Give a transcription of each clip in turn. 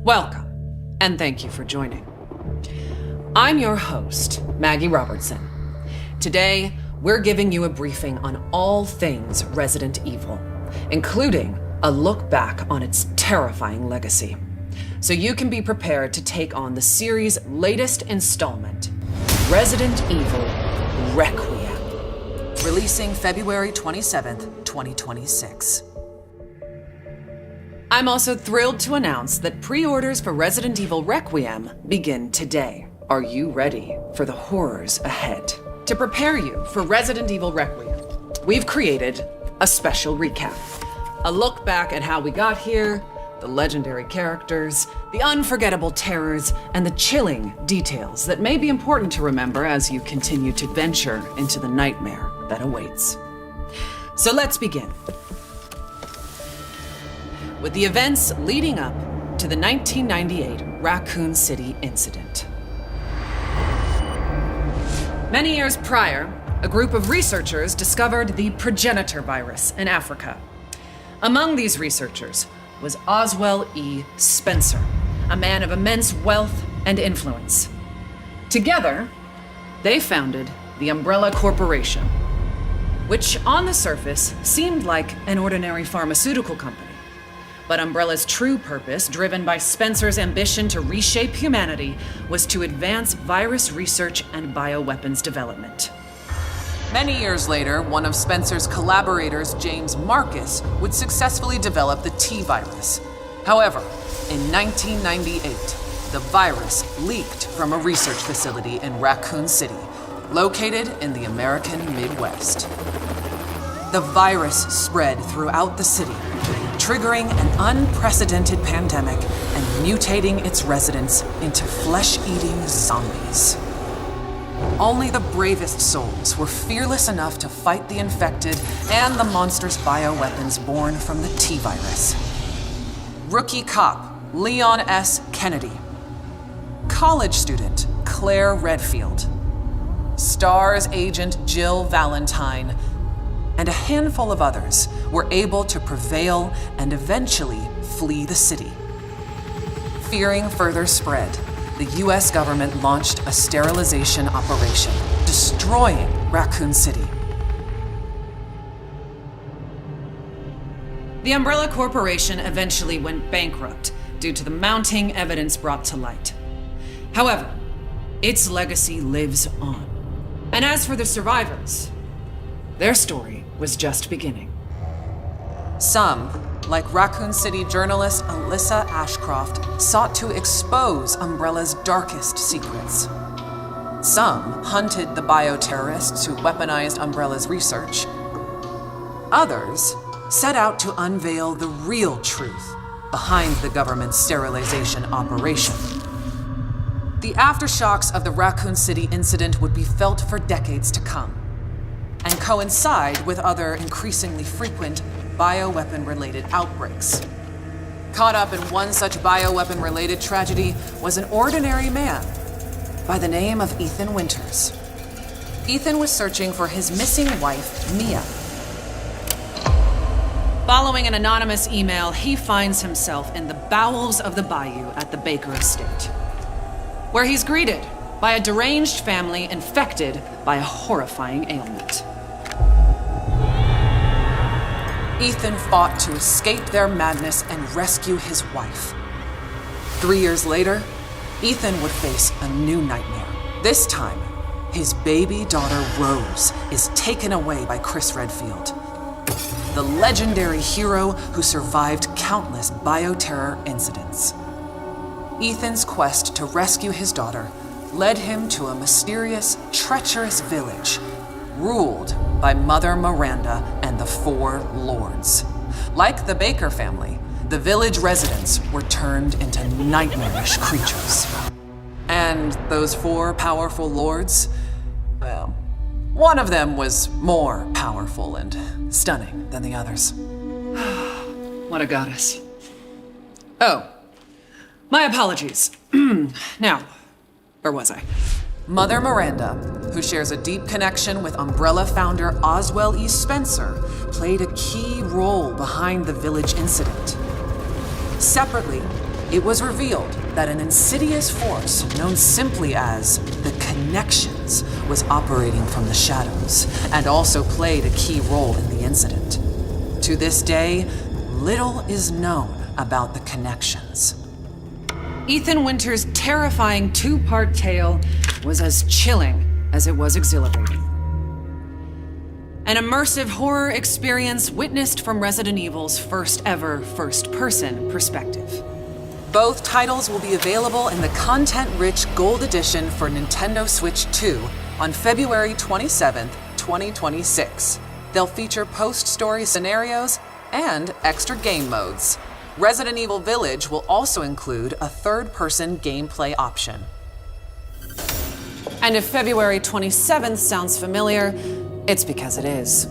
Welcome, and thank you for joining. I'm your host, Maggie Robertson. Today, we're giving you a briefing on all things Resident Evil, including a look back on its terrifying legacy, so you can be prepared to take on the series' latest installment, Resident Evil Requiem, releasing February 27th, 2026. I'm also thrilled to announce that pre-orders for Resident Evil Requiem begin today. Are you ready for the horrors ahead? To prepare you for Resident Evil Requiem, we've created a special recap. A look back at how we got here, the legendary characters, the unforgettable terrors, and the chilling details that may be important to remember as you continue to venture into the nightmare that awaits. So let's begin with the events leading up to the 1998 Raccoon City incident. Many years prior, a group of researchers discovered the progenitor virus in Africa. Among these researchers was Oswell E. Spencer, a man of immense wealth and influence. Together, they founded the Umbrella Corporation, which on the surface seemed like an ordinary pharmaceutical company. But Umbrella's true purpose, driven by Spencer's ambition to reshape humanity, was to advance virus research and bioweapons development. Many years later, one of Spencer's collaborators, James Marcus, would successfully develop the T-virus. However, in 1998, the virus leaked from a research facility in Raccoon City, located in the American Midwest. The virus spread throughout the city, triggering an unprecedented pandemic and mutating its residents into flesh-eating zombies. Only the bravest souls were fearless enough to fight the infected and the monstrous bioweapons born from the T-virus. Rookie cop Leon S. Kennedy, college student Claire Redfield, STARS agent Jill Valentine, and a handful of others were able to prevail and eventually flee the city. Fearing further spread, the US government launched a sterilization operation, destroying Raccoon City. The Umbrella Corporation eventually went bankrupt due to the mounting evidence brought to light. However, its legacy lives on. And as for the survivors, their story was just beginning. Some, like Raccoon City journalist Alyssa Ashcroft, sought to expose Umbrella's darkest secrets. Some hunted the bioterrorists who weaponized Umbrella's research. Others set out to unveil the real truth behind the government's sterilization operation. The aftershocks of the Raccoon City incident would be felt for decades to come, and coincide with other increasingly frequent bioweapon-related outbreaks. Caught up in one such bioweapon-related tragedy was an ordinary man by the name of Ethan Winters. Ethan was searching for his missing wife, Mia. Following an anonymous email, he finds himself in the bowels of the bayou at the Baker estate, where he's greeted by a deranged family infected by a horrifying ailment. Ethan fought to escape their madness and rescue his wife. 3 years later, Ethan would face a new nightmare. This time, his baby daughter Rose is taken away by Chris Redfield, the legendary hero who survived countless bioterror incidents. Ethan's quest to rescue his daughter led him to a mysterious, treacherous village ruled by Mother Miranda and the Four Lords. Like the Baker family, the village residents were turned into nightmarish creatures. And those four powerful lords, well, one of them was more powerful and stunning than the others. What a goddess. Oh, my apologies. Now, where was I? Mother Miranda, who shares a deep connection with Umbrella founder Oswell E. Spencer, played a key role behind the village incident. Separately, it was revealed that an insidious force known simply as the Connections was operating from the shadows and also played a key role in the incident. To this day, little is known about the Connections. Ethan Winter's terrifying two-part tale was as chilling as it was exhilarating. An immersive horror experience witnessed from Resident Evil's first ever first-person perspective. Both titles will be available in the content-rich Gold Edition for Nintendo Switch 2 on February 27th, 2026. They'll feature post-story scenarios and extra game modes. Resident Evil Village will also include a third-person gameplay option. And if February 27th sounds familiar, it's because it is.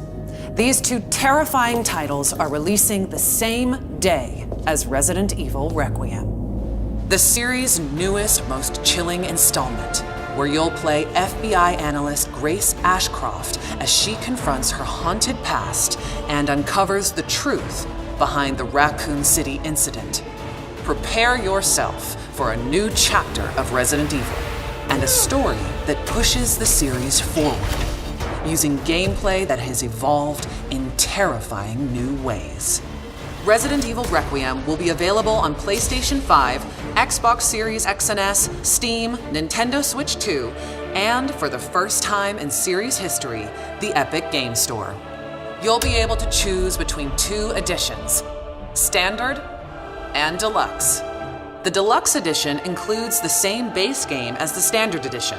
These two terrifying titles are releasing the same day as Resident Evil Requiem. The series' newest, most chilling installment, where you'll play FBI analyst Grace Ashcroft as she confronts her haunted past and uncovers the truth behind the Raccoon City incident. Prepare yourself for a new chapter of Resident Evil and a story that pushes the series forward, using gameplay that has evolved in terrifying new ways. Resident Evil Requiem will be available on PlayStation 5, Xbox Series X and S, Steam, Nintendo Switch 2, and for the first time in series history, the Epic Game Store. You'll be able to choose between two editions, Standard and Deluxe. The Deluxe Edition includes the same base game as the Standard Edition,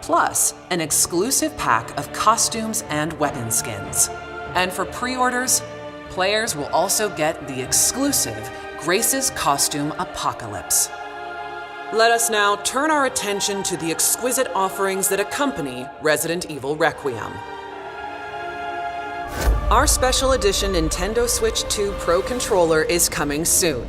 plus an exclusive pack of costumes and weapon skins. And for pre-orders, players will also get the exclusive Grace's Costume Apocalypse. Let us now turn our attention to the exquisite offerings that accompany Resident Evil Requiem. Our special edition Nintendo Switch 2 Pro controller is coming soon.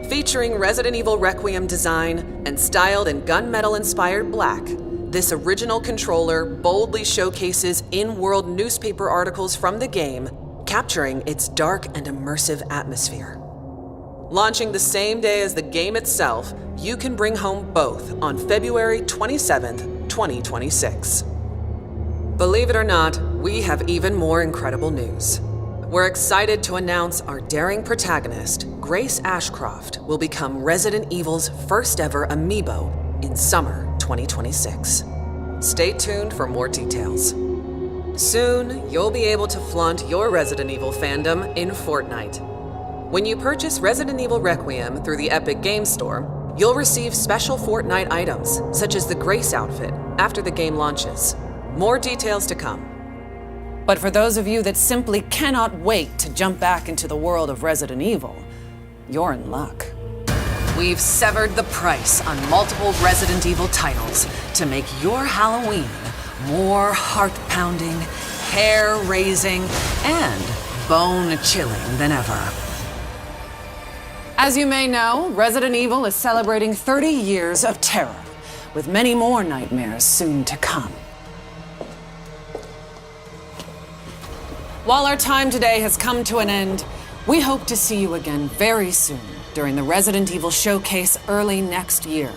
Featuring Resident Evil Requiem design and styled in gunmetal-inspired black, this original controller boldly showcases in-world newspaper articles from the game, capturing its dark and immersive atmosphere. Launching the same day as the game itself, you can bring home both on February 27th, 2026. Believe it or not, we have even more incredible news. We're excited to announce our daring protagonist, Grace Ashcroft, will become Resident Evil's first ever amiibo in summer 2026. Stay tuned for more details. Soon, you'll be able to flaunt your Resident Evil fandom in Fortnite. When you purchase Resident Evil Requiem through the Epic Game Store, you'll receive special Fortnite items, such as the Grace outfit, after the game launches. More details to come. But for those of you that simply cannot wait to jump back into the world of Resident Evil, you're in luck. We've severed the price on multiple Resident Evil titles to make your Halloween more heart-pounding, hair-raising, and bone-chilling than ever. As you may know, Resident Evil is celebrating 30 years of terror, with many more nightmares soon to come. While our time today has come to an end, we hope to see you again very soon during the Resident Evil Showcase early next year,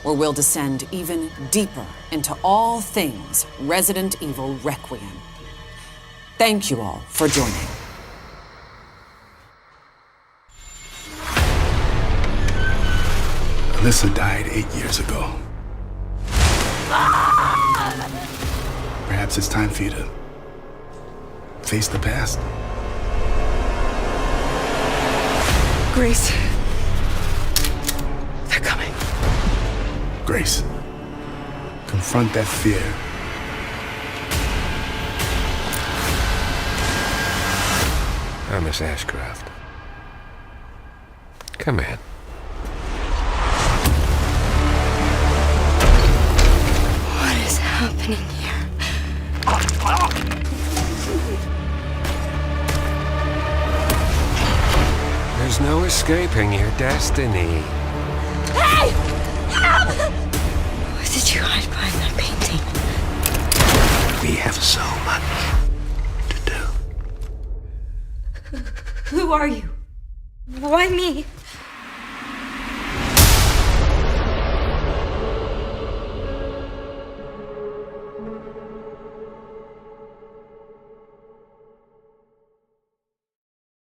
where we'll descend even deeper into all things Resident Evil Requiem. Thank you all for joining. Alyssa died 8 years ago. Perhaps it's time for you to face the past. Grace. They're coming. Grace, confront that fear. Miss Ashcroft. Come in. What is happening here? There's no escaping your destiny. Hey! Help! What did you hide behind that painting? We have so much to do. Who are you? Why me?